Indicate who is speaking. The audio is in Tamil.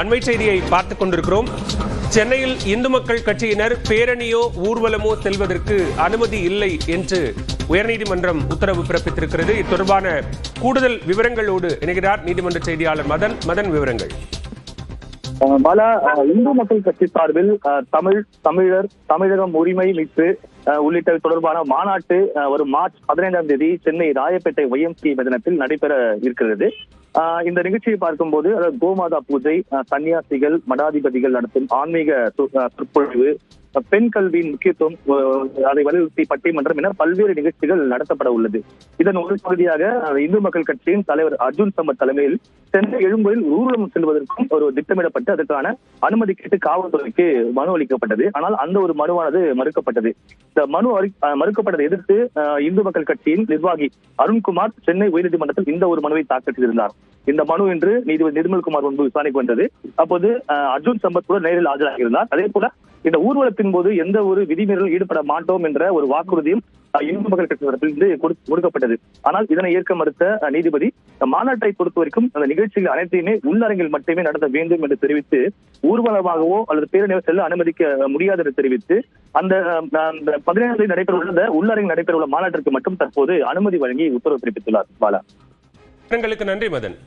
Speaker 1: அண்மை செய்தியை பார்த்துக் கொண்டிருக்கிறோம். சென்னையில் இந்து மக்கள் கட்சியினர் பேரணியோ ஊர்வலமோ செல்வதற்கு அனுமதி இல்லை என்று உயர்நீதிமன்றம் உத்தரவு பிறப்பித்திருக்கிறது. இது தொடர்பான கூடுதல் விவரங்களோடு இணைகிறார் நீதிமன்ற செய்தியாளர் மதன். விவரங்கள்.
Speaker 2: பாலா, இந்து மக்கள் கட்சி சார்பில் தமிழகம் உரிமை மீட்பு உள்ளிட்ட தொடர்பான மாநாட்டு வரும் மார்ச் 15ஆம் தேதி சென்னை ராயப்பேட்டை YMCA மைதானத்தில் நடைபெற இருக்கிறது. இந்த நிகழ்ச்சியை பார்க்கும்போது கோமாதா பூஜை, சன்னியாசிகள், மடாதிபதிகள் நடத்தும் ஆன்மீக சொற்பொழிவு, பெண் கல்வியின் முக்கியத்துவம், அதை வலியுறுத்தி பட்டிமன்றம் என பல்வேறு நிகழ்ச்சிகள் நடத்தப்பட உள்ளது. இதன் ஒரு பகுதியாக இந்து மக்கள் கட்சியின் தலைவர் அர்ஜுன் சம்பத் தலைமையில் சென்னை எழும்பூரில் ஊர்வலம் செல்வதற்கும் ஒரு திட்டமிடப்பட்டு அதற்கான அனுமதி கேட்டு காவல்துறைக்கு மனு அளிக்கப்பட்டது. ஆனால் அந்த ஒரு மனுவானது மறுக்கப்பட்டது. இந்த மனு மறுக்கப்பட்டதை எதிர்த்து இந்து மக்கள் கட்சியின் நிர்வாகி அருண்குமார் சென்னை உயர்நீதிமன்றத்தில் இந்த ஒரு மனுவை தாக்கல் செய்திருந்தார். இந்த மனு இன்று நீதிபதி நிர்மல்குமார் முன்பு விசாரணைக்கு வந்தது. அப்போது அர்ஜுன் சம்பத் கூட நேரில் ஆஜராகியிருந்தார். அதே போல இந்த ஊர்வலத்தின் போது எந்த ஒரு விதிமீறலில் ஈடுபட மாட்டோம் என்ற ஒரு வாக்குறுதியும் இந்து மக்கள் கட்சி தரப்பிலிருந்து கொடுக்கப்பட்டது. ஆனால் இதனை ஏற்க மறுத்த நீதிபதி மாநாட்டை பொறுத்த வரைக்கும் அந்த நிகழ்ச்சிகள் அனைத்தையுமே உள்ளரங்கில் மட்டுமே நடத்த வேண்டும் என்று தெரிவித்து ஊர்வலமாகவோ அல்லது பேரணியோ செல்ல அனுமதிக்க முடியாது என்று தெரிவித்து அந்த 15ஆம் தேதி நடைபெறவுள்ள உள்ளரங்கில் நடைபெறவுள்ள மாநாட்டிற்கு மட்டும் தற்போது அனுமதி வழங்கி உத்தரவு பிறப்பித்துள்ளார். பாலா,
Speaker 1: நன்றி மதன்.